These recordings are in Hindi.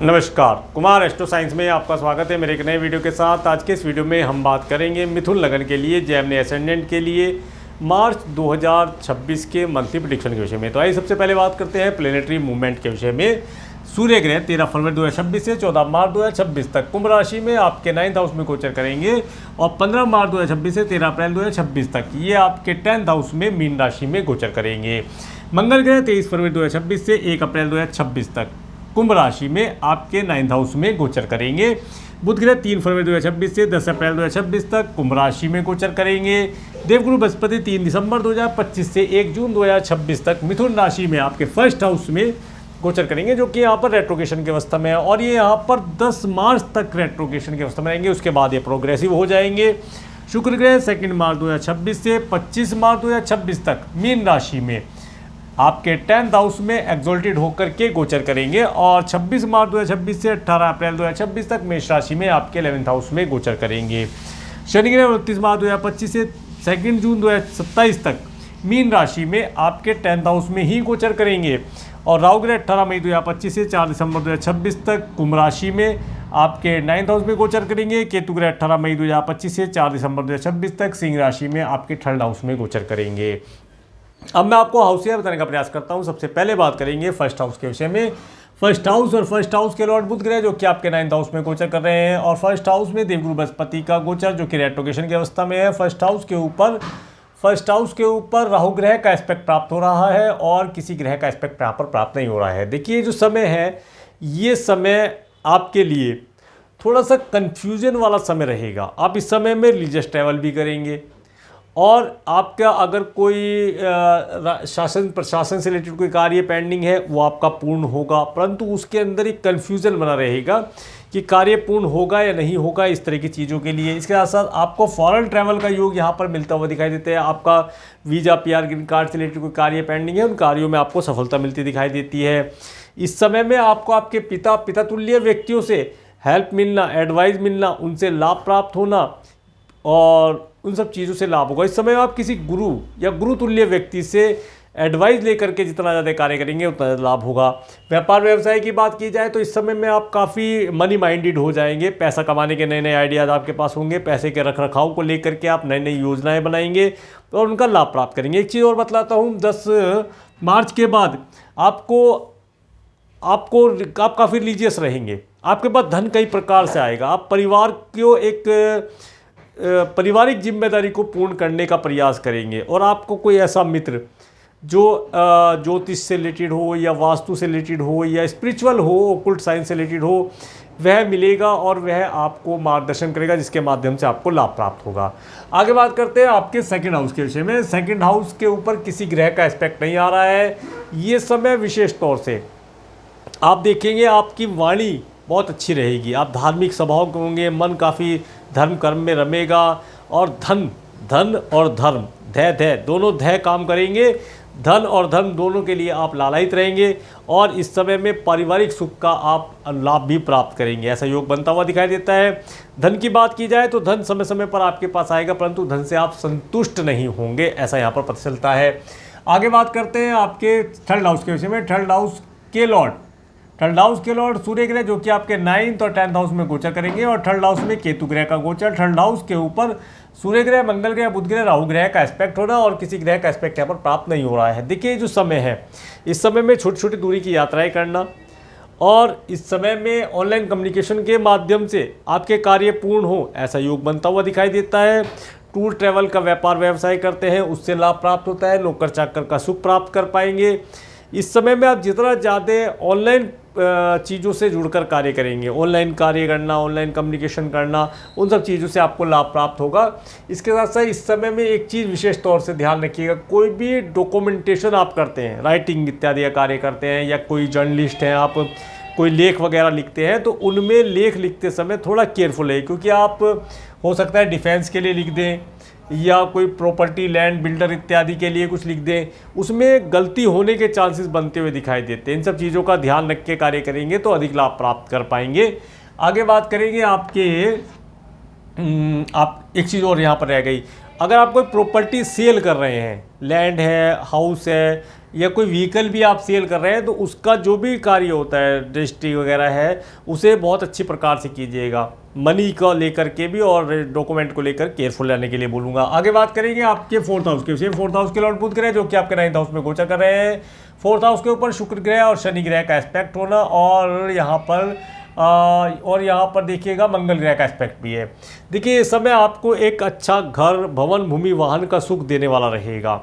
नमस्कार, कुमार एस्ट्रो साइंस में आपका स्वागत है मेरे एक नए वीडियो के साथ। आज के इस वीडियो में हम बात करेंगे मिथुन लगन के लिए, जेमिनी एसेंडेंट के लिए मार्च 2026 के मंथली प्रेडिक्शन के विषय में। तो आइए सबसे पहले बात करते हैं प्लेनेटरी मूवमेंट के विषय में। सूर्य ग्रह 13 फरवरी 2026 से 14 मार्च 2026 तक कुंभ राशि में आपके 9th हाउस में गोचर करेंगे और 15 मार्च 2026 से 13 अप्रैल 2026 तक ये आपके 10th हाउस में मीन राशि में गोचर करेंगे। मंगल ग्रह 23 फरवरी 2026 से 1 अप्रैल 2026 तक कुंभ राशि में आपके 9th हाउस में गोचर करेंगे। बुध ग्रह 3 फरवरी 2026 से 10 अप्रैल 2026 तक कुंभ राशि में गोचर करेंगे। देवगुरु बृहस्पति 3 दिसंबर 2025 से 1 जून 2026 तक मिथुन राशि में आपके फर्स्ट हाउस में गोचर करेंगे, जो कि यहाँ पर रेट्रोगेशन की अवस्था में है और ये यहाँ पर 10 मार्च तक रेट्रोगेशन की अवस्था में रहेंगे। उसके बाद ये प्रोग्रेसिव हो जाएंगे। शुक्र ग्रह 2 मार्च 2026 से 25 मार्च 2026 तक मीन राशि में आपके 10th हाउस में एक्सोल्टेड होकर के गोचर करेंगे और 26 मार्च 2026 से 18 अप्रैल 2026 तक मेष राशि में आपके 11th हाउस में गोचर करेंगे। शनि ग्रह 29 मार्च 2025 से 2 जून 2027 तक मीन राशि में आपके 10th हाउस में ही गोचर करेंगे और राहु ग्रह 18 मई 2025 से 4 दिसंबर 2026 तक कुंभ राशि में आपके 9th हाउस में गोचर करेंगे। केतु ग्रह 18 मई 2025 से 4 दिसंबर 2026 तक सिंह राशि में आपके 3rd हाउस में गोचर करेंगे। अब मैं आपको हाउसिया बताने का प्रयास करता हूं। सबसे पहले बात करेंगे फर्स्ट हाउस के विषय में। फर्स्ट हाउस और फर्स्ट हाउस के लॉर्ड बुध ग्रह जो कि आपके 9th हाउस में गोचर कर रहे हैं और फर्स्ट हाउस में देवगुरु बृहस्पति का गोचर जो कि रेट्रोगेशन की अवस्था में है। फर्स्ट हाउस के ऊपर राहु ग्रह का एस्पेक्ट प्राप्त हो रहा है और किसी ग्रह का एस्पेक्ट यहाँ पर प्राप्त नहीं हो रहा है। देखिए जो समय है, ये समय आपके लिए थोड़ा सा कन्फ्यूजन वाला समय रहेगा। आप इस समय में रिलीजियस ट्रैवल भी करेंगे और आपका अगर कोई शासन प्रशासन से रिलेटेड कोई कार्य पेंडिंग है वो आपका पूर्ण होगा, परंतु उसके अंदर एक कन्फ्यूज़न बना रहेगा कि कार्य पूर्ण होगा या नहीं होगा, इस तरह की चीज़ों के लिए। इसके साथ साथ आपको फॉरेन ट्रैवल का योग यहाँ पर मिलता हुआ दिखाई देता है। आपका वीज़ा, PR, ग्रीन कार्ड से रिलेटेड कोई कार्य पेंडिंग है, उन कार्यों में आपको सफलता मिलती दिखाई देती है। इस समय में आपको आपके पिता तुल्य व्यक्तियों से हेल्प मिलना, एडवाइस मिलना, उनसे लाभ प्राप्त होना और उन सब चीज़ों से लाभ होगा। इस समय आप किसी गुरु या गुरु तुल्य व्यक्ति से एडवाइस लेकर के जितना ज़्यादा कार्य करेंगे उतना ज़्यादा लाभ होगा। व्यापार व्यवसाय की बात की जाए तो इस समय में आप काफ़ी मनी माइंडेड हो जाएंगे। पैसा कमाने के नए नए आइडियाज़ आपके पास होंगे। पैसे के रख रखाव को लेकर के आप नई नई योजनाएं बनाएंगे और उनका लाभ प्राप्त करेंगे। एक चीज़ और बतलाता हूँ, 10 मार्च के बाद आप काफ़ी रिलीजियस रहेंगे। आपके पास धन कई प्रकार से आएगा। आप परिवार को एक पारिवारिक जिम्मेदारी को पूर्ण करने का प्रयास करेंगे और आपको कोई ऐसा मित्र जो ज्योतिष से रिलेटेड हो या वास्तु से रिलेटेड हो या स्पिरिचुअल हो, ओकुल्ट साइंस से रिलेटेड हो, वह मिलेगा और वह आपको मार्गदर्शन करेगा, जिसके माध्यम से आपको लाभ प्राप्त होगा। आगे बात करते हैं आपके 2nd हाउस के विषय में। 2nd हाउस के ऊपर किसी ग्रह का एस्पेक्ट नहीं आ रहा है। ये समय विशेष तौर से आप देखेंगे आपकी वाणी बहुत अच्छी रहेगी। आप धार्मिक स्वभाव के होंगे, मन काफ़ी धर्म कर्म में रमेगा और धन और धर्म धय दोनों धय काम करेंगे। धन और धर्म दोनों के लिए आप लालायित रहेंगे और इस समय में पारिवारिक सुख का आप लाभ भी प्राप्त करेंगे, ऐसा योग बनता हुआ दिखाई देता है। धन की बात की जाए तो धन समय समय पर आपके पास आएगा, परंतु धन से आप संतुष्ट नहीं होंगे, ऐसा यहाँ पर पता चलता है। आगे बात करते हैं आपके 3rd हाउस के विषय में। 3rd हाउस के लॉर्ड सूर्य ग्रह जो कि आपके 9th और 10th हाउस में गोचर करेंगे और 3rd हाउस में केतु ग्रह का गोचर। 3rd हाउस के ऊपर सूर्य ग्रह, मंगल ग्रह, बुध ग्रह, राहु ग्रह का एस्पेक्ट हो रहा है और किसी ग्रह का एस्पेक्ट यहाँ पर प्राप्त नहीं हो रहा है। देखिए जो समय है, इस समय में छोटी छोटी दूरी की यात्राएं करना और इस समय में ऑनलाइन कम्युनिकेशन के माध्यम से आपके कार्य पूर्ण हो, ऐसा योग बनता हुआ दिखाई देता है। टूर ट्रैवल का व्यापार व्यवसाय करते हैं, उससे लाभ प्राप्त होता है। नौकर चाकर का सुख प्राप्त कर पाएंगे। इस समय में आप जितना ज़्यादा ऑनलाइन चीज़ों से जुड़कर कार्य करेंगे, ऑनलाइन कार्य करना, ऑनलाइन कम्युनिकेशन करना, उन सब चीज़ों से आपको लाभ प्राप्त होगा। इसके साथ साथ इस समय में एक चीज़ विशेष तौर से ध्यान रखिएगा, कोई भी डॉक्यूमेंटेशन आप करते हैं, राइटिंग इत्यादि का कार्य करते हैं या कोई जर्नलिस्ट हैं, आप कोई लेख वगैरह लिखते हैं, तो उनमें लेख लिखते समय थोड़ा केयरफुल है, क्योंकि आप हो सकता है डिफेंस के लिए लिख दें या कोई प्रॉपर्टी, लैंड, बिल्डर इत्यादि के लिए कुछ लिख दें, उसमें गलती होने के चांसेस बनते हुए दिखाई देते हैं। इन सब चीज़ों का ध्यान रख के कार्य करेंगे तो अधिक लाभ प्राप्त कर पाएंगे। आगे बात करेंगे आप एक चीज़ और यहाँ पर रह गई, अगर आप कोई प्रॉपर्टी सेल कर रहे हैं, लैंड है, हाउस है या कोई व्हीकल भी आप सेल कर रहे हैं तो उसका जो भी कार्य होता है रजिस्ट्री वगैरह है उसे बहुत अच्छी प्रकार से कीजिएगा। मनी को लेकर के भी और डॉक्यूमेंट को लेकर केयरफुल रहने के लिए बोलूँगा। आगे बात करेंगे आपके फोर्थ हाउस के विषय। फोर्थ हाउस के लॉर्ड बुध ग्रह जो कि आपके 9th हाउस में गोचर कर रहे हैं। फोर्थ हाउस के ऊपर शुक्र ग्रह और शनि ग्रह का एस्पेक्ट होना और यहाँ पर देखिएगा मंगल ग्रह का एस्पेक्ट भी है। देखिए इस समय आपको एक अच्छा घर, भवन, भूमि, वाहन का सुख देने वाला रहेगा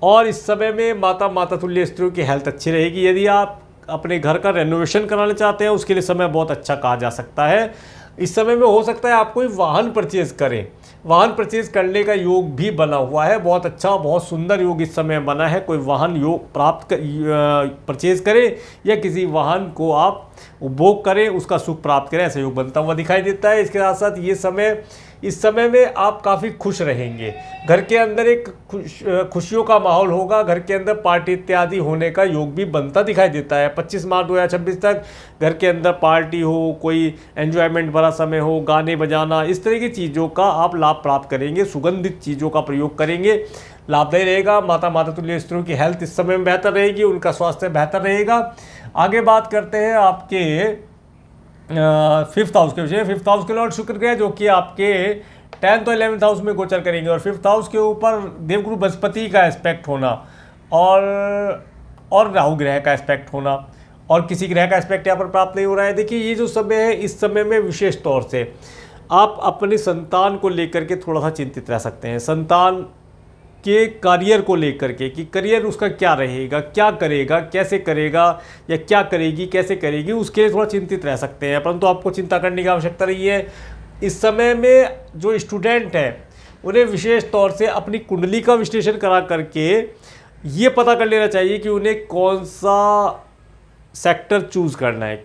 और इस समय में माता तुल्य स्त्रियों की हेल्थ अच्छी रहेगी। यदि आप अपने घर का रेनोवेशन कराना चाहते हैं उसके लिए समय बहुत अच्छा कहा जा सकता है। इस समय में हो सकता है आप कोई वाहन परचेज करें, वाहन परचेज करने का योग भी बना हुआ है। बहुत अच्छा, बहुत सुंदर योग इस समय बना है। कोई वाहन योग परचेज करें या किसी वाहन को आप उपभोग करें, उसका सुख प्राप्त करें, ऐसा योग बनता हुआ दिखाई देता है। इसके साथ साथ इस समय में आप काफ़ी खुश रहेंगे। घर के अंदर एक खुशियों का माहौल होगा। घर के अंदर पार्टी इत्यादि होने का योग भी बनता दिखाई देता है। 25 मार्च 2026 तक घर के अंदर पार्टी हो, कोई एंजॉयमेंट भरा समय हो, गाने बजाना, इस तरह की चीज़ों का आप लाभ प्राप्त करेंगे। सुगंधित चीज़ों का प्रयोग करेंगे, लाभदायी रहेगा। माता तुल्य स्त्रियों की हेल्थ इस समय में बेहतर रहेगी, उनका स्वास्थ्य बेहतर रहेगा। आगे बात करते हैं आपके फिफ्थ हाउस के विषय। फिफ्थ हाउस के लॉर्ड शुक्र ग्रह जो कि आपके 10th और 11th हाउस में गोचर करेंगे और फिफ्थ हाउस के ऊपर देवगुरु बृहस्पति का एस्पेक्ट होना और राहु ग्रह का एस्पेक्ट होना और किसी ग्रह का एस्पेक्ट यहाँ पर प्राप्त नहीं हो रहा है। देखिए ये जो समय है, इस समय में विशेष तौर से आप अपने संतान को लेकर के थोड़ा सा चिंतित रह सकते हैं। संतान के करियर को लेकर के कि करियर उसका क्या रहेगा, क्या करेगा, कैसे करेगा या क्या करेगी, कैसे करेगी, उसके लिए थोड़ा चिंतित रह सकते हैं। परंतु आपको चिंता करने की आवश्यकता नहीं है। इस समय में जो स्टूडेंट हैं उन्हें विशेष तौर से अपनी कुंडली का विश्लेषण करा करके ये पता कर लेना चाहिए कि उन्हें कौन सा सेक्टर चूज़ करना है।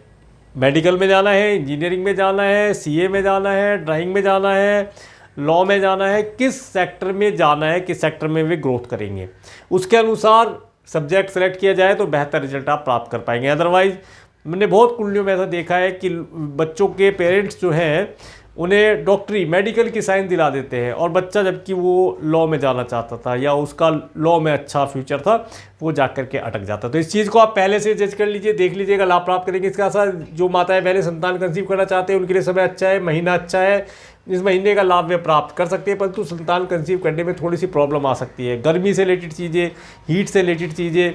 मेडिकल में जाना है, इंजीनियरिंग में जाना है, सीए में जाना है, ड्राइंग में जाना है, लॉ में जाना है, किस सेक्टर में जाना है, किस सेक्टर में वे ग्रोथ करेंगे, उसके अनुसार सब्जेक्ट सेलेक्ट किया जाए तो बेहतर रिजल्ट आप प्राप्त कर पाएंगे। अदरवाइज मैंने बहुत कुंडलियों में ऐसा देखा है कि बच्चों के पेरेंट्स जो हैं उन्हें डॉक्टरी, मेडिकल की साइंस दिला देते हैं और बच्चा जबकि वो लॉ में जाना चाहता था या उसका लॉ में अच्छा फ्यूचर था, वो जा कर के अटक जाता। तो इस चीज़ को आप पहले से जज कर लीजिए, देख लीजिएगा, लाभ प्राप्त करेंगे। इसके साथ जो माताएं पहले संतान कंसीव करना चाहते हैं उनके लिए समय अच्छा है, महीना अच्छा है, इस महीने का लाभ वे प्राप्त कर सकते हैं। परंतु संतान कंसीव करने में थोड़ी सी प्रॉब्लम आ सकती है, गर्मी से रिलेटेड चीज़ें, हीट से रिलेटेड चीज़ें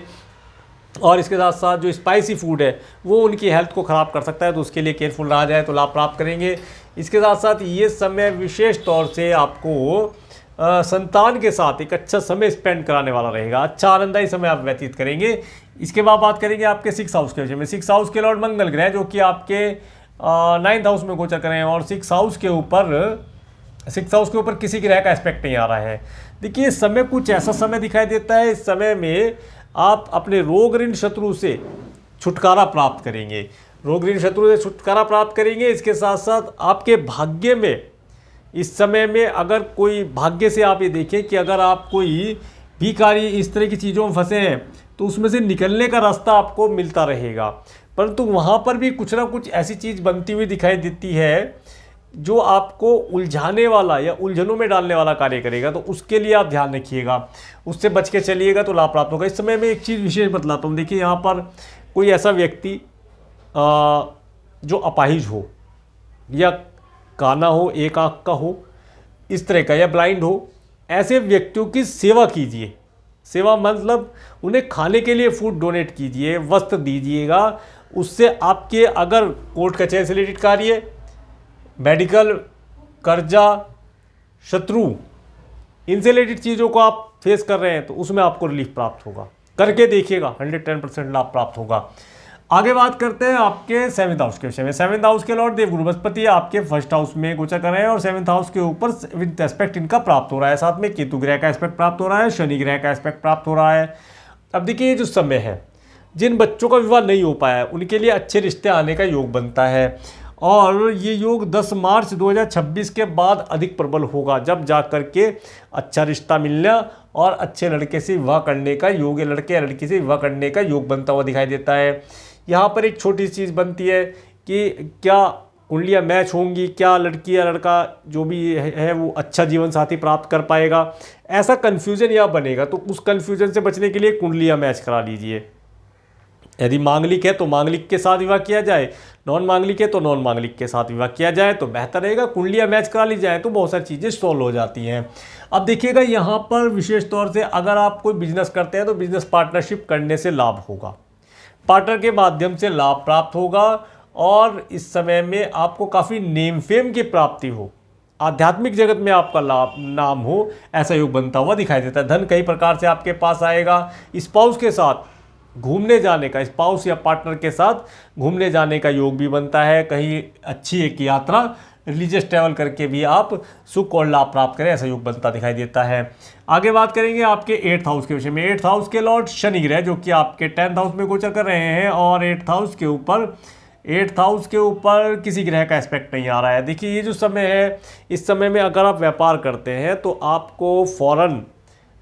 और इसके साथ साथ जो स्पाइसी फूड है वो उनकी हेल्थ को ख़राब कर सकता है, तो उसके लिए केयरफुल रहा जाए तो लाभ प्राप्त करेंगे। इसके साथ साथ ये समय विशेष तौर से आपको संतान के साथ एक अच्छा समय स्पेंड कराने वाला रहेगा, अच्छा आनंददायी समय आप व्यतीत करेंगे। इसके बाद बात करेंगे आपके 6th हाउस के विषय में। 6th हाउस के लॉर्ड मंगल ग्रह जो कि आपके 9th हाउस में गोचर करें और 6th हाउस के ऊपर किसी ग्रह का एस्पेक्ट नहीं आ रहा है। देखिए इस समय कुछ ऐसा समय दिखाई देता है, इस समय में आप अपने रोग ऋण शत्रु से छुटकारा प्राप्त करेंगे, रोग ऋण शत्रु से छुटकारा प्राप्त करेंगे। इसके साथ साथ आपके भाग्य में इस समय में अगर कोई भाग्य से आप ये देखें कि अगर आप कोई भी कार्य इस तरह की चीज़ों में फंसे हैं तो उसमें से निकलने का रास्ता आपको मिलता रहेगा। परंतु वहाँ पर भी कुछ ना कुछ ऐसी चीज़ बनती हुई दिखाई देती है जो आपको उलझाने वाला या उलझनों में डालने वाला कार्य करेगा, तो उसके लिए आप ध्यान रखिएगा, उससे बच के चलिएगा तो लाभ प्राप्त होगा। इस समय में एक चीज़ विशेष बतलाता हूँ। देखिए यहाँ पर कोई ऐसा व्यक्ति जो अपाहिज हो या काना हो, एक आँख का हो, इस तरह का, या ब्लाइंड हो, ऐसे व्यक्तियों की सेवा कीजिए। सेवा मतलब उन्हें खाने के लिए फूड डोनेट कीजिए, वस्त्र दीजिएगा। उससे आपके अगर कोर्ट कचहरी से रिलेटेड कार्य, मेडिकल, कर्जा, शत्रु, इनसे रिलेटेड चीज़ों को आप फेस कर रहे हैं तो उसमें आपको रिलीफ प्राप्त होगा। करके देखिएगा, 110% लाभ प्राप्त होगा। आगे बात करते हैं आपके 7th हाउस के विषय में। 7th हाउस के लॉर्ड देवगुरु बृहस्पति आपके 1st हाउस में गोचर कर रहे हैं और 7th हाउस के ऊपर विद एस्पेक्ट इनका प्राप्त हो रहा है। साथ में केतु ग्रह का एस्पेक्ट प्राप्त हो रहा है, शनि ग्रह का एस्पेक्ट प्राप्त हो रहा है। अब देखिए ये जो समय है, जिन बच्चों का विवाह नहीं हो पाया है उनके लिए अच्छे रिश्ते आने का योग बनता है और ये योग 10 मार्च 2026 के बाद अधिक प्रबल होगा, जब जा कर के अच्छा रिश्ता मिलना और अच्छे लड़के से विवाह करने का योग, लड़के या लड़की से विवाह करने का योग बनता हुआ दिखाई देता है। यहाँ पर एक छोटी चीज़ बनती है कि क्या कुंडलियाँ मैच होंगी, क्या लड़की या लड़का जो भी है वो अच्छा जीवन साथी प्राप्त कर पाएगा, ऐसा कन्फ्यूज़न यहाँ बनेगा। तो उस कन्फ्यूज़न से बचने के लिए कुंडलियाँ मैच करा लीजिए। यदि मांगलिक है तो मांगलिक के साथ विवाह किया जाए, नॉन मांगलिक है तो नॉन मांगलिक के साथ विवाह किया जाए तो बेहतर रहेगा। कुंडलियाँ मैच करा ली जाए तो बहुत सारी चीज़ें सॉल्व हो जाती हैं। अब देखिएगा यहाँ पर विशेष तौर से अगर आप कोई बिजनेस करते हैं तो बिजनेस पार्टनरशिप करने से लाभ होगा, पार्टनर के माध्यम से लाभ प्राप्त होगा और इस समय में आपको काफ़ी नेम फेम की प्राप्ति हो, आध्यात्मिक जगत में आपका लाभ नाम हो, ऐसा योग बनता हुआ दिखाई देता है। धन कई प्रकार से आपके पास आएगा। स्पाउस के साथ घूमने जाने का, स्पाउस या पार्टनर के साथ घूमने जाने का योग भी बनता है। कहीं अच्छी एक यात्रा, रिलीजियस ट्रैवल करके भी आप सुख और लाभ प्राप्त करें, ऐसा योग बनता दिखाई देता है। आगे बात करेंगे आपके 8th हाउस के विषय में। 8th हाउस के लॉर्ड शनि ग्रह जो कि आपके 10th हाउस में गोचर कर रहे हैं और 8th हाउस के ऊपर किसी ग्रह का एस्पेक्ट नहीं आ रहा है। देखिए ये जो समय है, इस समय में अगर आप व्यापार करते हैं तो आपको फॉरेन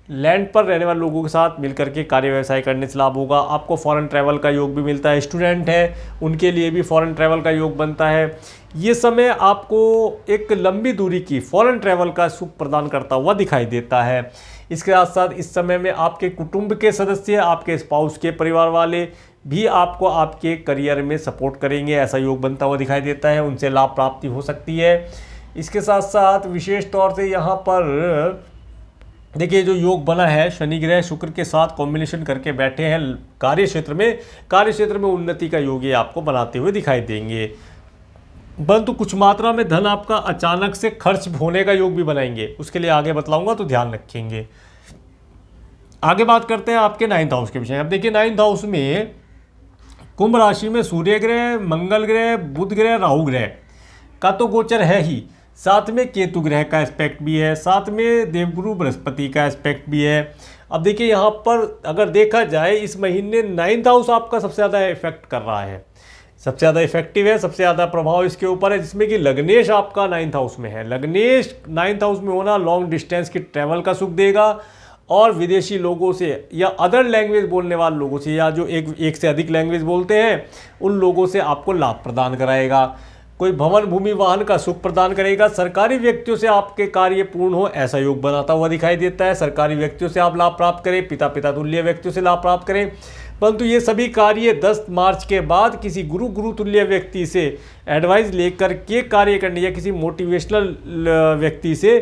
लैंड पर रहने वाले लोगों के साथ मिलकर के कार्य व्यवसाय करने से लाभ होगा। आपको फॉरेन ट्रैवल का योग भी मिलता है। स्टूडेंट है उनके लिए भी फॉरेन ट्रैवल का योग बनता है। ये समय आपको एक लंबी दूरी की फॉरेन ट्रैवल का सुख प्रदान करता हुआ दिखाई देता है। इसके साथ साथ इस समय में आपके कुटुंब के सदस्य, आपके स्पाउस के परिवार वाले भी आपको आपके करियर में सपोर्ट करेंगे, ऐसा योग बनता हुआ दिखाई देता है। उनसे लाभ प्राप्ति हो सकती है। इसके साथ साथ विशेष तौर से यहाँ पर देखिए जो योग बना है, शनि ग्रह शुक्र के साथ कॉम्बिनेशन करके बैठे हैं कार्य क्षेत्र में उन्नति का योग ये आपको बनाते हुए दिखाई देंगे। परंतु कुछ मात्रा में धन आपका अचानक से खर्च होने का योग भी बनाएंगे, उसके लिए आगे बतलाऊंगा तो ध्यान रखेंगे। आगे बात करते हैं आपके 9th हाउस के विषय। अब देखिए 9th हाउस में कुंभ राशि में सूर्य ग्रह, मंगल ग्रह, बुध ग्रह, राहु ग्रह का तो गोचर है ही, साथ में केतु ग्रह का एस्पेक्ट भी है, साथ में देवगुरु बृहस्पति का एस्पेक्ट भी है। अब देखिए यहाँ पर अगर देखा जाए इस महीने 9th हाउस आपका सबसे ज़्यादा इफेक्ट कर रहा है, सबसे ज़्यादा इफेक्टिव है, सबसे ज़्यादा प्रभाव इसके ऊपर है, जिसमें कि लग्नेश आपका 9th हाउस में है। लग्नेश 9th हाउस में होना लॉन्ग डिस्टेंस की ट्रैवल का सुख देगा और विदेशी लोगों से या अदर लैंग्वेज बोलने वाले लोगों से या जो एक से अधिक लैंग्वेज बोलते हैं उन लोगों से आपको लाभ प्रदान कराएगा। कोई भवन भूमि वाहन का सुख प्रदान करेगा। सरकारी व्यक्तियों से आपके कार्य पूर्ण हो, ऐसा योग बनाता हुआ दिखाई देता है। सरकारी व्यक्तियों से आप लाभ प्राप्त करें, पिता तुल्य व्यक्तियों से लाभ प्राप्त करें। परंतु ये सभी कार्य 10 मार्च के बाद किसी गुरु तुल्य व्यक्ति से एडवाइस लेकर के कार्य करने या किसी मोटिवेशनल व्यक्ति से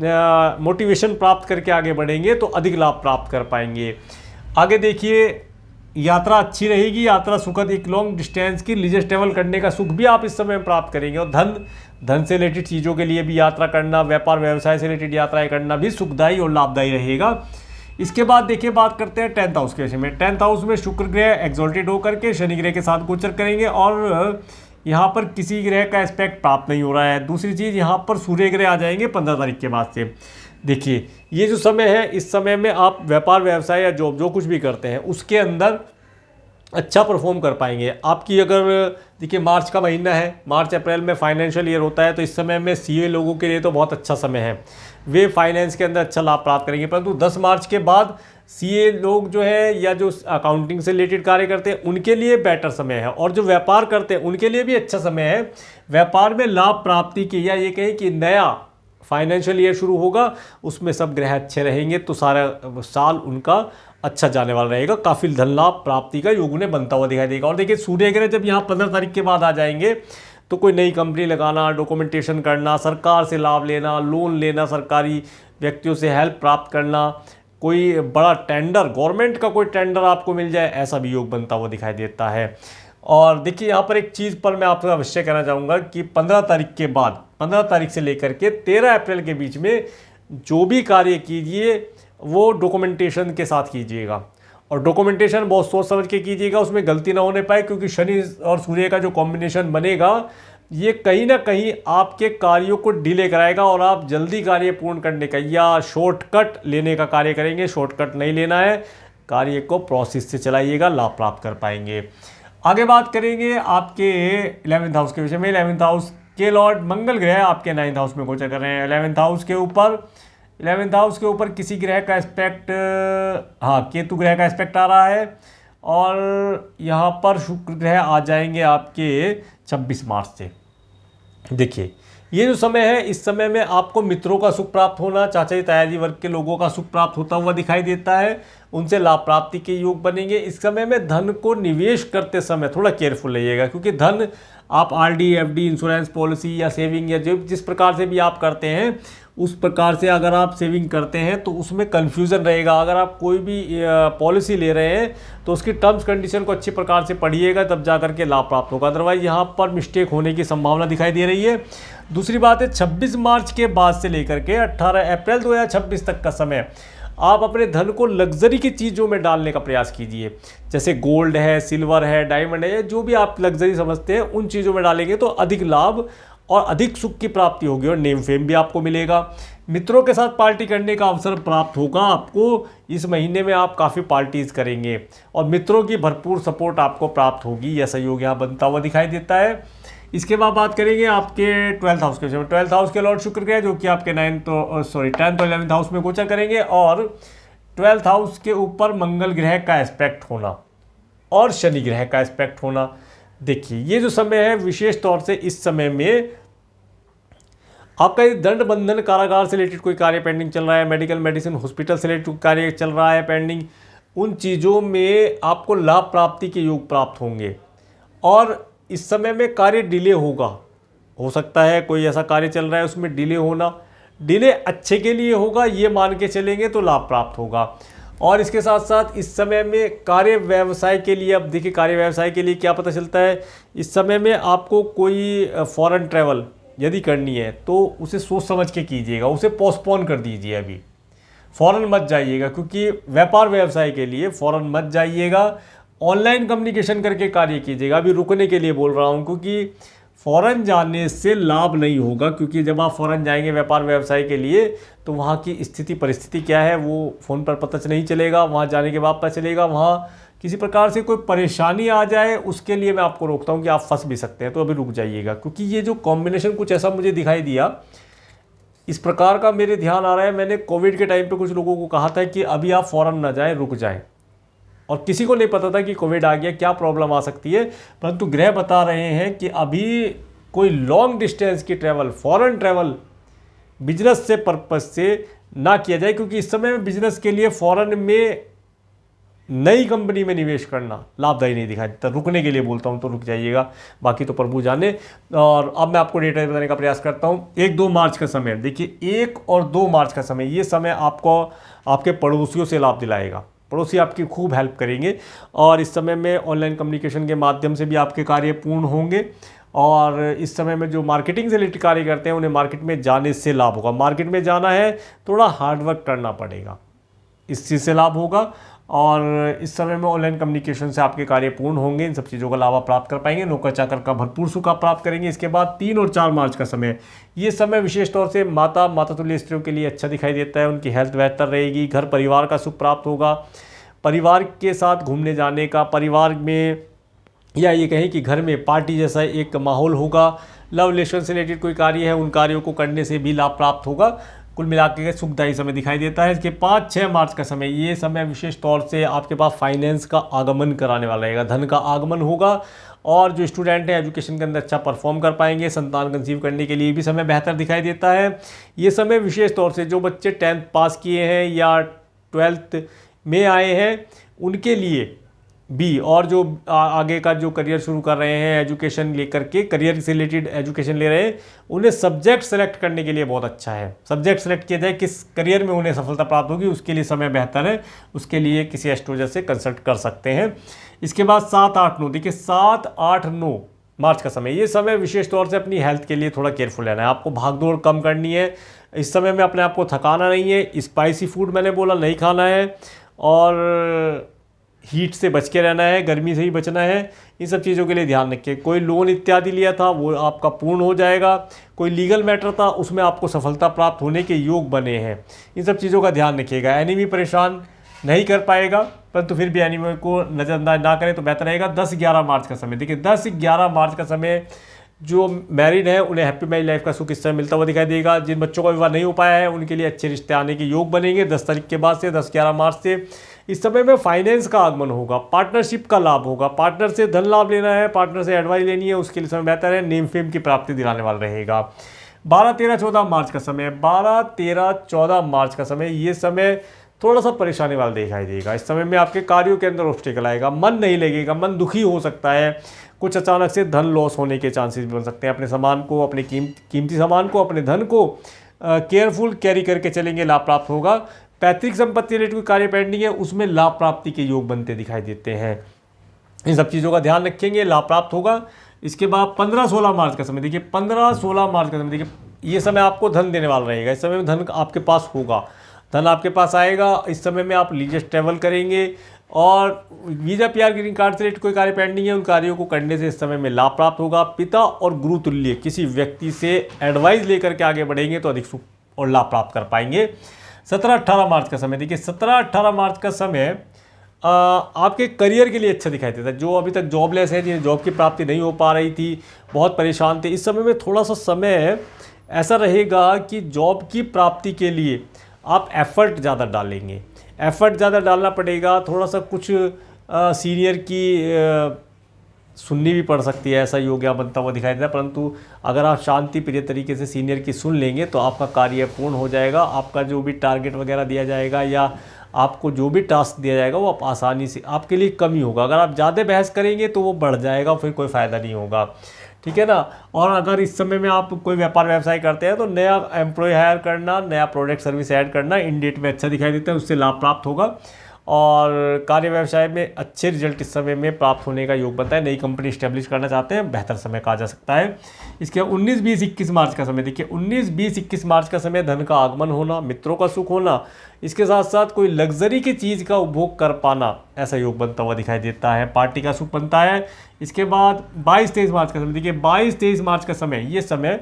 मोटिवेशन प्राप्त करके आगे बढ़ेंगे तो अधिक लाभ प्राप्त कर पाएंगे। आगे देखिए यात्रा अच्छी रहेगी, यात्रा सुखद, एक लॉन्ग डिस्टेंस की रिलीजियस ट्रैवल करने का सुख भी आप इस समय प्राप्त करेंगे। और धन से रिलेटेड चीज़ों के लिए भी यात्रा करना, व्यापार व्यवसाय से रिलेटेड यात्राएं करना भी सुखदायी और लाभदायी रहेगा। इसके बाद देखिए बात करते हैं 10th हाउस के विषय में। 10th हाउस में शुक्र ग्रह एक्सॉल्टेड होकर के शनि ग्रह के साथ गोचर करेंगे और यहाँ पर किसी ग्रह का एस्पेक्ट प्राप्त नहीं हो रहा है। दूसरी चीज़ यहाँ पर सूर्य ग्रह आ जाएंगे 15 तारीख के बाद से। देखिए ये जो समय है, इस समय में आप व्यापार व्यवसाय या जॉब जो कुछ भी करते हैं उसके अंदर अच्छा परफॉर्म कर पाएंगे। आपकी अगर देखिए मार्च का महीना है, मार्च अप्रैल में फाइनेंशियल ईयर होता है, तो इस समय में सीए लोगों के लिए तो बहुत अच्छा समय है, वे फाइनेंस के अंदर अच्छा लाभ प्राप्त करेंगे। परंतु 10 मार्च के बाद सीए लोग जो है या जो अकाउंटिंग से रिलेटेड कार्य करते हैं उनके लिए बेटर समय है और जो व्यापार करते हैं उनके लिए भी अच्छा समय है। व्यापार में लाभ प्राप्ति की या ये कहें कि नया फाइनेंशियल ईयर शुरू होगा, उसमें सब ग्रह अच्छे रहेंगे तो सारा साल उनका अच्छा जाने वाला रहेगा। काफ़ी धन लाभ प्राप्ति का योग उन्हें बनता हुआ दिखाई देगा। और देखिए सूर्य ग्रह जब यहाँ 15 तारीख के बाद आ जाएंगे तो कोई नई कंपनी लगाना, डॉक्यूमेंटेशन करना, सरकार से लाभ लेना, लोन लेना, सरकारी व्यक्तियों से हेल्प प्राप्त करना, कोई बड़ा टेंडर, गवर्नमेंट का कोई टेंडर आपको मिल जाए, ऐसा भी योग बनता हुआ दिखाई देता है। और देखिए यहाँ पर एक चीज़ पर मैं आपसे अवश्य कहना चाहूँगा कि 15 तारीख के बाद, 15 तारीख से लेकर के 13 अप्रैल के बीच में जो भी कार्य कीजिए वो डॉक्यूमेंटेशन के साथ कीजिएगा और डॉक्यूमेंटेशन बहुत सोच समझ के कीजिएगा, उसमें गलती ना होने पाए, क्योंकि शनि और सूर्य का जो कॉम्बिनेशन बनेगा ये कहीं ना कहीं आपके कार्यों को डिले कराएगा और आप जल्दी कार्य पूर्ण करने का या शॉर्टकट लेने का कार्य करेंगे। शॉर्टकट नहीं लेना है, कार्य को प्रोसेस से चलाइएगा, लाभ प्राप्त कर पाएंगे। आगे बात करेंगे आपके 11th हाउस के विषय में। 11th हाउस के लॉर्ड मंगल ग्रह आपके 9th हाउस में गोचर कर रहे हैं। 11th हाउस के ऊपर किसी ग्रह का एस्पेक्ट, केतु ग्रह का एस्पेक्ट आ रहा है और यहाँ पर शुक्र ग्रह आ जाएंगे आपके 26 मार्च से। देखिए, ये जो समय है, इस समय में आपको मित्रों का सुख प्राप्त होना, चाचा तायाजी वर्ग के लोगों का सुख प्राप्त होता हुआ दिखाई देता है। उनसे लाभ प्राप्ति के योग बनेंगे। इस समय में धन को निवेश करते समय थोड़ा केयरफुल रहिएगा, क्योंकि धन आप आरडी, एफडी, इंश्योरेंस पॉलिसी या सेविंग या जो जिस प्रकार से भी आप करते हैं, उस प्रकार से अगर आप सेविंग करते हैं तो उसमें कन्फ्यूज़न रहेगा। अगर आप कोई भी पॉलिसी ले रहे हैं तो उसकी टर्म्स कंडीशन को अच्छी प्रकार से पढ़िएगा, तब जा करके लाभ प्राप्त होगा। अदरवाइज यहाँ पर मिस्टेक होने की संभावना दिखाई दे रही है। दूसरी बात है, 26 मार्च के बाद से लेकर के 18 अप्रैल 2026 तक का समय आप अपने धन को लग्जरी की चीज़ों में डालने का प्रयास कीजिए। जैसे गोल्ड है, सिल्वर है, डायमंड है, जो भी आप लग्जरी समझते हैं उन चीज़ों में डालेंगे तो अधिक लाभ और अधिक सुख की प्राप्ति होगी और नेम फेम भी आपको मिलेगा। मित्रों के साथ पार्टी करने का अवसर प्राप्त होगा आपको। इस महीने में आप काफ़ी पार्टीज करेंगे और मित्रों की भरपूर सपोर्ट आपको प्राप्त होगी। यह सहयोग यहाँ बनता हुआ दिखाई देता है। इसके बाद बात करेंगे आपके 12th हाउस के विषय में। 12th हाउस के लॉर्ड शुक्र है, जो कि आपके 10th और 11th हाउस में गोचर करेंगे, और 12th हाउस के ऊपर मंगल ग्रह का एस्पेक्ट होना और शनि ग्रह का एस्पेक्ट होना। देखिए, ये जो समय है विशेष तौर से इस समय में आपका ये दंड बंधन कारागार से रिलेटेड कोई कार्य पेंडिंग चल रहा है, मेडिकल मेडिसिन हॉस्पिटल से रिलेटेड कार्य चल रहा है पेंडिंग, उन चीज़ों में आपको लाभ प्राप्ति के योग प्राप्त होंगे। और इस समय में कार्य डिले होगा, हो सकता है कोई ऐसा कार्य चल रहा है उसमें डिले होना, डिले अच्छे के लिए होगा, ये मान के चलेंगे तो लाभ प्राप्त होगा। और इसके साथ साथ इस समय में कार्य व्यवसाय के लिए, अब देखिए कार्य व्यवसाय के लिए क्या पता चलता है, इस समय में आपको कोई फॉरेन ट्रैवल यदि करनी है तो उसे सोच समझ के कीजिएगा, उसे पोस्टपोन कर दीजिए। अभी फॉरेन मत जाइएगा, क्योंकि व्यापार व्यवसाय के लिए फॉरेन मत जाइएगा। ऑनलाइन कम्युनिकेशन करके कार्य कीजिएगा, अभी रुकने के लिए बोल रहा हूँ, क्योंकि फ़ौरन जाने से लाभ नहीं होगा। क्योंकि जब आप फ़ौरन जाएंगे व्यापार व्यवसाय के लिए तो वहाँ की स्थिति परिस्थिति क्या है वो फ़ोन पर पता नहीं चलेगा, वहाँ जाने के बाद पता चलेगा। वहाँ किसी प्रकार से कोई परेशानी आ जाए, उसके लिए मैं आपको रोकता हूँ कि आप फंस भी सकते हैं, तो अभी रुक जाइएगा। क्योंकि ये जो कॉम्बिनेशन कुछ ऐसा मुझे दिखाई दिया, इस प्रकार का मेरे ध्यान आ रहा है। मैंने कोविड के टाइम पे कुछ लोगों को कहा था कि अभी आप फ़ौरन ना जाएं, रुक जाएं, और किसी को नहीं पता था कि कोविड आ गया, क्या प्रॉब्लम आ सकती है। परंतु ग्रह बता रहे हैं कि अभी कोई लॉन्ग डिस्टेंस की ट्रैवल, फॉरेन ट्रैवल बिजनेस से पर्पस से ना किया जाए, क्योंकि इस समय में बिजनेस के लिए फॉरेन में नई कंपनी में निवेश करना लाभदायी नहीं दिखाई देता। रुकने के लिए बोलता हूं तो रुक जाइएगा, बाकी तो प्रभु जाने। और अब मैं आपको डेटा बताने का प्रयास करता हूं। 1-2 मार्च का समय, देखिए 1 और 2 मार्च का समय, ये समय आपको आपके पड़ोसियों से लाभ दिलाएगा। पड़ोसी आपकी खूब हेल्प करेंगे और इस समय में ऑनलाइन कम्युनिकेशन के माध्यम से भी आपके कार्य पूर्ण होंगे। और इस समय में जो मार्केटिंग से रिलेटेड कार्य करते हैं उन्हें मार्केट में जाने से लाभ होगा। मार्केट में जाना है, थोड़ा हार्डवर्क करना पड़ेगा, इस चीज़ से लाभ होगा। और इस समय में ऑनलाइन कम्युनिकेशन से आपके कार्य पूर्ण होंगे, इन सब चीज़ों का लाभ आप प्राप्त कर पाएंगे। नौकर चाकर का भरपूर सुख आप प्राप्त करेंगे। इसके बाद 3 और 4 मार्च का समय, ये समय विशेष तौर से माता तुल्य स्त्रियों के लिए अच्छा दिखाई देता है। उनकी हेल्थ बेहतर रहेगी, घर परिवार का सुख प्राप्त होगा, परिवार के साथ घूमने जाने का, परिवार में या ये कहें कि घर में पार्टी जैसा एक माहौल होगा। लव रिलेशन से रिलेटेड कोई कार्य है, उन कार्यों को करने से भी लाभ प्राप्त होगा। कुल मिलाकर के सुखदायी समय दिखाई देता है। इसके 5-6 मार्च का समय, ये समय विशेष तौर से आपके पास फाइनेंस का आगमन कराने वाला रहेगा, धन का आगमन होगा। और जो स्टूडेंट हैं एजुकेशन के अंदर अच्छा परफॉर्म कर पाएंगे। संतान कंसीव करने के लिए भी समय बेहतर दिखाई देता है। ये समय विशेष तौर से जो बच्चे 10th पास किए हैं या 12th में आए हैं उनके लिए भी, और जो आगे का जो करियर शुरू कर रहे हैं, एजुकेशन लेकर के करियर से रिलेटेड एजुकेशन ले रहे हैं, उन्हें सब्जेक्ट सेलेक्ट करने के लिए बहुत अच्छा है। सब्जेक्ट सेलेक्ट किया जाए, किस करियर में उन्हें सफलता प्राप्त होगी, उसके लिए समय बेहतर है। उसके लिए किसी एस्ट्रोलॉजर से कंसल्ट कर सकते हैं। इसके बाद 7-8-9, देखिए 7-8-9 मार्च का समय, ये समय विशेष तौर से अपनी हेल्थ के लिए थोड़ा केयरफुल रहना है। आपको भागदौड़ कम करनी है। इस समय में अपने आप को थकाना नहीं है। स्पाइसी फूड मैंने बोला नहीं खाना है, और हीट से बच के रहना है, गर्मी से ही बचना है। इन सब चीज़ों के लिए ध्यान रखिए। कोई लोन इत्यादि लिया था वो आपका पूर्ण हो जाएगा। कोई लीगल मैटर था उसमें आपको सफलता प्राप्त होने के योग बने हैं। इन सब चीज़ों का ध्यान रखिएगा। एनिमी परेशान नहीं कर पाएगा, परंतु फिर भी एनिमी को नज़रअंदाज ना करें तो बेहतर रहेगा। 10-11 मार्च का समय, देखिए 10-11 मार्च का समय जो मैरिड है उन्हें हैप्पी मैरिज लाइफ का सुख इस समय मिलता हुआ दिखाई देगा। जिन बच्चों का विवाह नहीं हो पाया है उनके लिए अच्छे रिश्ते आने के योग बनेंगे 10 तारीख के बाद से 10-11 मार्च से। इस समय में फाइनेंस का आगमन होगा, पार्टनरशिप का लाभ होगा, पार्टनर से धन लाभ लेना है, पार्टनर से एडवाइस लेनी है, उसके लिए समय बेहतर है। नेम फेम की प्राप्ति दिलाने वाला रहेगा। 12-13-14 मार्च का समय, 12-13-14 मार्च का समय, ये समय थोड़ा सा परेशानी वाला दिखाई देगा। इस समय में आपके कार्यों के अंदर ऑब्स्टेकल आएगा, मन नहीं लगेगा, मन दुखी हो सकता है, कुछ अचानक से धन लॉस होने के चांसेस भी बन सकते हैं। अपने सामान को, अपने कीमती सामान को, अपने धन को केयरफुल कैरी करके चलेंगे, लाभ प्राप्त होगा। पैतृक संपत्ति रिलेटेड कोई कार्य पेंडिंग है उसमें लाभ प्राप्ति के योग बनते दिखाई देते हैं। इन सब चीज़ों का ध्यान रखेंगे, लाभ प्राप्त होगा। इसके बाद 15-16 मार्च का समय देखिए, 15-16 मार्च का समय देखिए, ये समय आपको धन देने वाला रहेगा। इस समय में धन आपके पास होगा, धन आपके पास आएगा। इस समय में आप लीजर ट्रैवल करेंगे और वीज़ा पीआर ग्रीन कार्ड से रिलेटेड कोई कार्य पेंडिंग है उन कार्यों को करने से इस समय में लाभ प्राप्त होगा। पिता और गुरु तुल्य किसी व्यक्ति से एडवाइस लेकर के आगे बढ़ेंगे तो अधिक सुख और लाभ प्राप्त कर पाएंगे। 17-18 मार्च का समय देखिए, 17-18 मार्च का समय आपके करियर के लिए अच्छा दिखाई देता है। जो अभी तक जॉबलेस है, जिन्हें जॉब की प्राप्ति नहीं हो पा रही थी, बहुत परेशान थे, इस समय में थोड़ा सा समय ऐसा रहेगा कि जॉब की प्राप्ति के लिए आप एफर्ट ज़्यादा डालेंगे, एफर्ट ज़्यादा डालना पड़ेगा। थोड़ा सा कुछ सीनियर की सुननी भी पड़ सकती है, ऐसा योग यहाँ बनता हुआ दिखाई देता है। परंतु अगर आप शांति प्रिय तरीके से सीनियर की सुन लेंगे तो आपका कार्य पूर्ण हो जाएगा। आपका जो भी टारगेट वगैरह दिया जाएगा या आपको जो भी टास्क दिया जाएगा वो आप आसानी से, आपके लिए कम ही होगा। अगर आप ज़्यादा बहस करेंगे तो वो बढ़ जाएगा, फिर कोई फ़ायदा नहीं होगा, ठीक है ना। और अगर इस समय में आप कोई व्यापार व्यवसाय करते हैं तो नया एम्प्लॉय हायर करना, नया प्रोडक्ट सर्विस ऐड करना इन डेट में अच्छा दिखाई देता है, उससे लाभ प्राप्त होगा। और कार्य व्यवसाय में अच्छे रिजल्ट इस समय में प्राप्त होने का योग बनता है। नई कंपनी स्टैब्लिश करना चाहते हैं, बेहतर समय कहा जा सकता है। इसके 19-20-21 मार्च का समय देखिए, 19-20-21 मार्च का समय धन का आगमन होना, मित्रों का सुख होना, इसके साथ साथ कोई लग्जरी की चीज़ का उपभोग कर पाना, ऐसा योग बनता हुआ दिखाई देता है। पार्टी का सुख बनता है। इसके बाद 22-23 मार्च का समय देखिए, 22-23 मार्च का समय, ये समय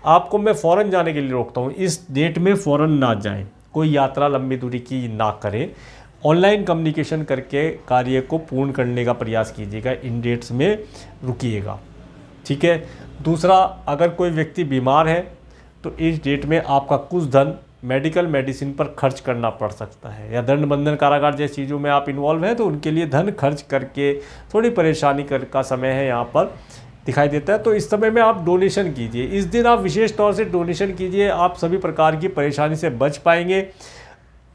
आपको मैं फ़ौरन जाने के लिए रोकता हूँ। इस डेट में फ़ौरन ना जाएं, कोई यात्रा लंबी दूरी की ना करें। ऑनलाइन कम्युनिकेशन करके कार्य को पूर्ण करने का प्रयास कीजिएगा, इन डेट्स में रुकिएगा, ठीक है। दूसरा, अगर कोई व्यक्ति बीमार है तो इस डेट में आपका कुछ धन मेडिकल मेडिसिन पर खर्च करना पड़ सकता है, या दंड बंधन कारागार जैसी चीज़ों में आप इन्वॉल्व हैं तो उनके लिए धन खर्च करके थोड़ी परेशानी का समय है यहाँ पर दिखाई देता है। तो इस समय में आप डोनेशन कीजिए, इस दिन आप विशेष तौर से डोनेशन कीजिए, आप सभी प्रकार की परेशानी से बच पाएंगे।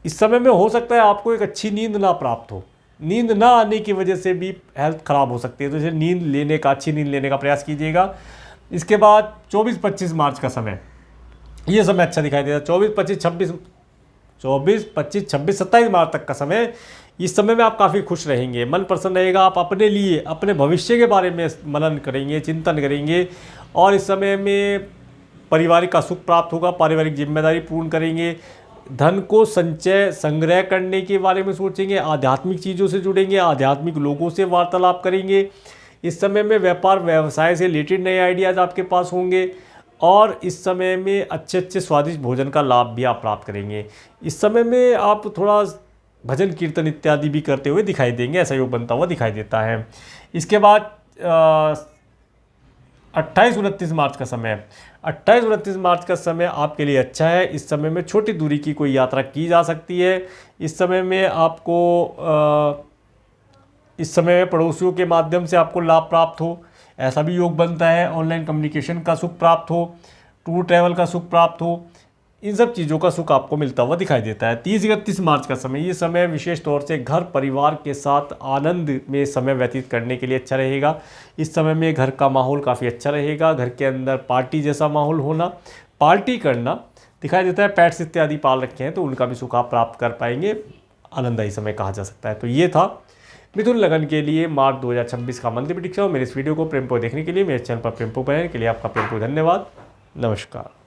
इस समय में हो सकता है आपको एक अच्छी नींद ना प्राप्त हो, नींद ना आने की वजह से भी हेल्थ खराब हो सकती है, तो इसे अच्छी नींद लेने का प्रयास कीजिएगा। इसके बाद 24-25 मार्च का समय, ये समय अच्छा दिखाई देता है। 24-25-26 मार्च तक का समय, इस समय में आप काफ़ी खुश रहेंगे, मन प्रसन्न रहेगा। आप अपने लिए, अपने भविष्य के बारे में मनन करेंगे, चिंतन करेंगे, और इस समय में पारिवारिक का सुख प्राप्त होगा, पारिवारिक जिम्मेदारी पूर्ण करेंगे, धन को संचय संग्रह करने के बारे में सोचेंगे, आध्यात्मिक चीज़ों से जुड़ेंगे, आध्यात्मिक लोगों से वार्तालाप करेंगे। इस समय में व्यापार व्यवसाय से रिलेटेड नए आइडियाज़ आपके पास होंगे, और इस समय में अच्छे स्वादिष्ट भोजन का लाभ भी आप प्राप्त करेंगे। इस समय में आप थोड़ा भजन कीर्तन इत्यादि भी करते हुए दिखाई देंगे, ऐसा योग बनता हुआ दिखाई देता है। इसके बाद 28-29 मार्च का समय, 28-29 मार्च का समय आपके लिए अच्छा है। इस समय में छोटी दूरी की कोई यात्रा की जा सकती है। इस समय में आपको इस समय में पड़ोसियों के माध्यम से आपको लाभ प्राप्त हो, ऐसा भी योग बनता है। ऑनलाइन कम्युनिकेशन का सुख प्राप्त हो, टूर ट्रैवल का सुख प्राप्त हो, इन सब चीज़ों का सुख आपको मिलता हुआ दिखाई देता है। 30-31 मार्च का समय, ये समय विशेष तौर से घर परिवार के साथ आनंद में समय व्यतीत करने के लिए अच्छा रहेगा। इस समय में घर का माहौल काफ़ी अच्छा रहेगा, घर के अंदर पार्टी जैसा माहौल होना, पार्टी करना दिखाई देता है। पेट्स इत्यादि पाल रखे हैं तो उनका भी सुख आप प्राप्त कर पाएंगे, आनंददायी समय कहा जा सकता है। तो ये था मिथुन लगन के लिए मार्च 2026 का मंथली प्रेडिक्शन। मेरे इस वीडियो को प्रेम को देखने के लिए, मेरे चैनल पर प्रेम को बनाने के लिए आपका प्रेम को धन्यवाद। नमस्कार।